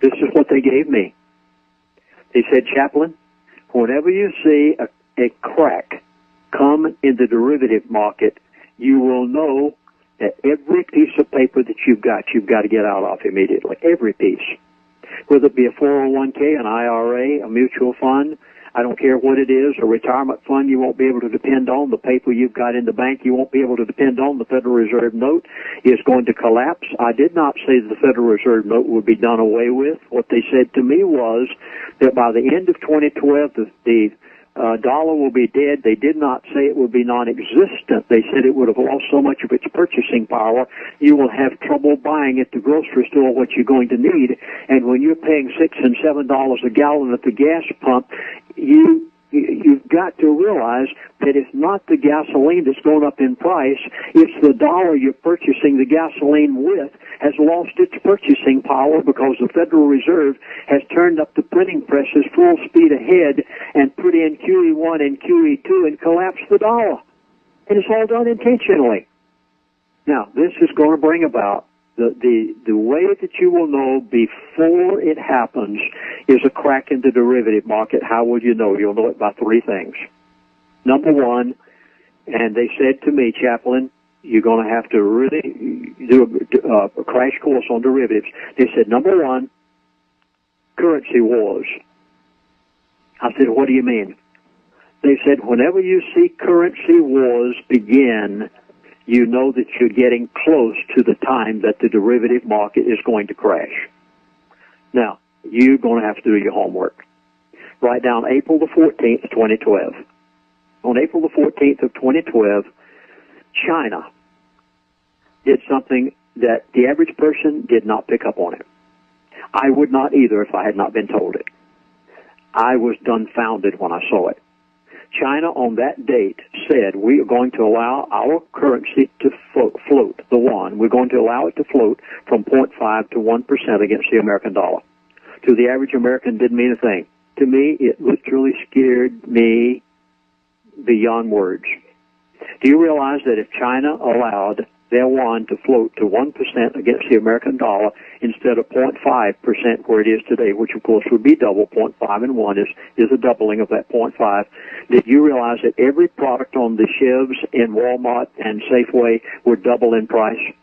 This is what they gave me. They said, Chaplain, whenever you see a crack come in the derivative market, you will know that every piece of paper that you've got to get out of immediately. Every piece. Whether it be a 401k, an IRA, a mutual fund, I don't care what it is, a retirement fund, you won't be able to depend on. The paper you've got in the bank, you won't be able to depend on. The Federal Reserve note is going to collapse. I did not say that the Federal Reserve note would be done away with. What they said to me was that by the end of 2012, the dollar will be dead. They did not say it would be non-existent. They said it would have lost so much of its purchasing power, you will have trouble buying at the grocery store what you're going to need. And when you're paying $6 and $7 a gallon at the gas pump, you've got to realize that it's not the gasoline that's going up in price, it's the dollar you're purchasing the gasoline with has lost its purchasing power because the Federal Reserve has turned up the printing presses full speed ahead and put in QE1 and QE2 and collapsed the dollar. And it's all done intentionally. Now, this is going to bring about the way that you will know before it happens is a crack in the derivative market. How would you know? You'll know it by three things. Number one, and they said to me, Chaplain, you're going to have to really do a crash course on derivatives. They said, number one, currency wars. I said, what do you mean? They said, whenever you see currency wars begin, you know that you're getting close to the time that the derivative market is going to crash. Now, you're going to have to do your homework. Write down April the 14th, 2012. On April the 14th of 2012, China did something that the average person did not pick up on it. I would not either if I had not been told it. I was dumbfounded when I saw it. China on that date said, we are going to allow our currency to float, the yuan. We're going to allow it to float from 0.5 to 1% against the American dollar. To the average American, didn't mean a thing. To me, it literally scared me beyond words. Do you realize that if China allowed their yuan to float to 1% against the American dollar instead of 0.5% where it is today, which of course would be double, 0.5 and 1 is a doubling of that 0.5, did you realize that every product on the shelves in Walmart and Safeway would double in price?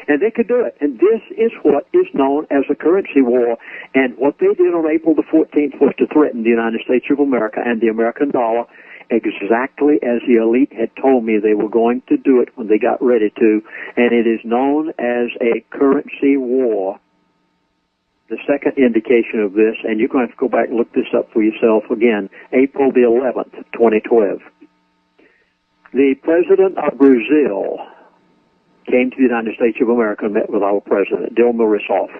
And they could do it. And this is what is known as a currency war. And what they did on April the 14th was to threaten the United States of America and the American dollar exactly as the elite had told me they were going to do it when they got ready to. And it is known as a currency war. The second indication of this, and you're going to have to go back and look this up for yourself again, April the 11th, 2012. The president of Brazil came to the United States of America and met with our president, Dilma Rousseff.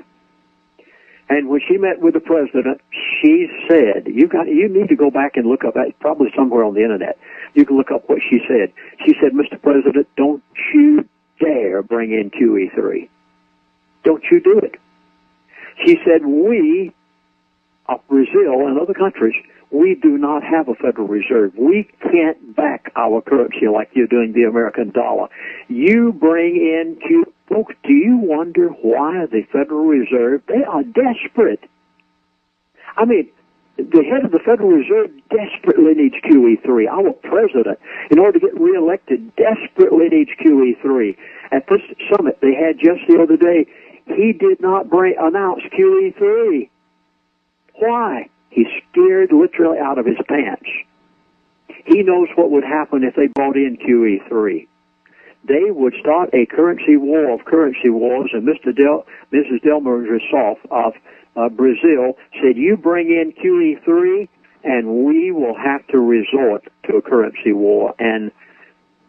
And when she met with the president, she said, you need to go back and look up, probably somewhere on the internet. You can look up what she said. She said, Mr. President, don't you dare bring in QE3. Don't you do it. She said, we, of Brazil and other countries, we do not have a Federal Reserve. We can't back our currency like you're doing the American dollar. You bring in Q. Folks, do you wonder why the Federal Reserve, they are desperate. I mean, the head of the Federal Reserve desperately needs QE3. Our president, in order to get reelected, desperately needs QE3. At this summit they had just the other day, he did not announce QE3. Why? He's scared literally out of his pants. He knows what would happen if they brought in QE3. They would start a currency war of currency wars, and Mrs. Dilma Rousseff of Brazil said, you bring in QE3, and we will have to resort to a currency war. And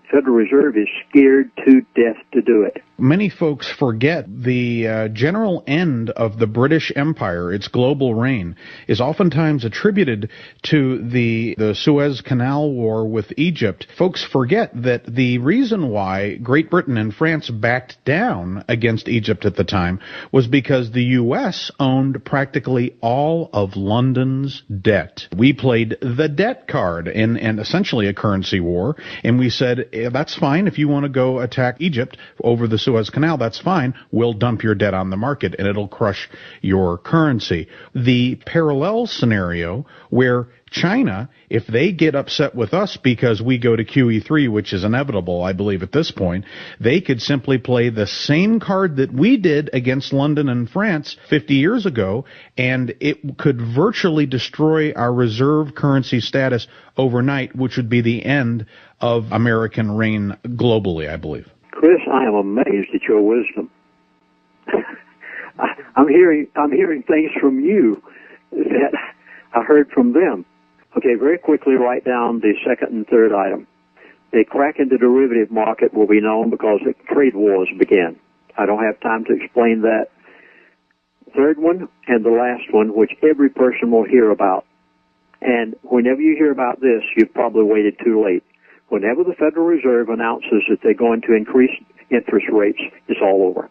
Federal Reserve is scared to death to do it. Many folks forget the general end of the British Empire, its global reign, is oftentimes attributed to the Suez Canal War with Egypt. Folks forget that the reason why Great Britain and France backed down against Egypt at the time was because the U.S. owned practically all of London's debt. We played the debt card in essentially a currency war, and we said, that's fine if you want to go attack Egypt over the Suez Suez Canal, that's fine. We'll dump your debt on the market and it'll crush your currency. The parallel scenario where China, if they get upset with us because we go to QE3, which is inevitable, I believe, at this point, they could simply play the same card that we did against London and France 50 years ago, and it could virtually destroy our reserve currency status overnight, which would be the end of American reign globally, I believe. Chris, I am amazed at your wisdom. I'm hearing things from you that I heard from them. Okay, very quickly write down the second and third item. The crack in the derivative market will be known because the trade wars began. I don't have time to explain that. Third one and the last one, which every person will hear about. And whenever you hear about this, you've probably waited too late. Whenever the Federal Reserve announces that they're going to increase interest rates, it's all over.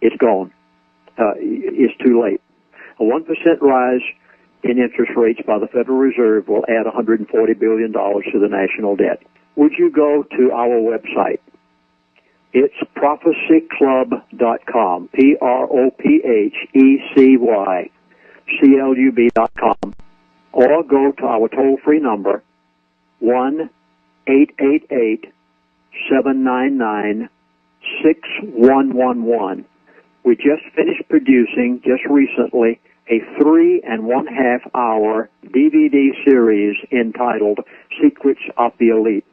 It's gone. It's too late. A 1% rise in interest rates by the Federal Reserve will add $140 billion to the national debt. Would you go to our website? It's prophecyclub.com, prophecyclub.com, or go to our toll-free number, 1-888-799-6111. We just finished producing, just recently, a 3.5 hour DVD series entitled Secrets of the Elite.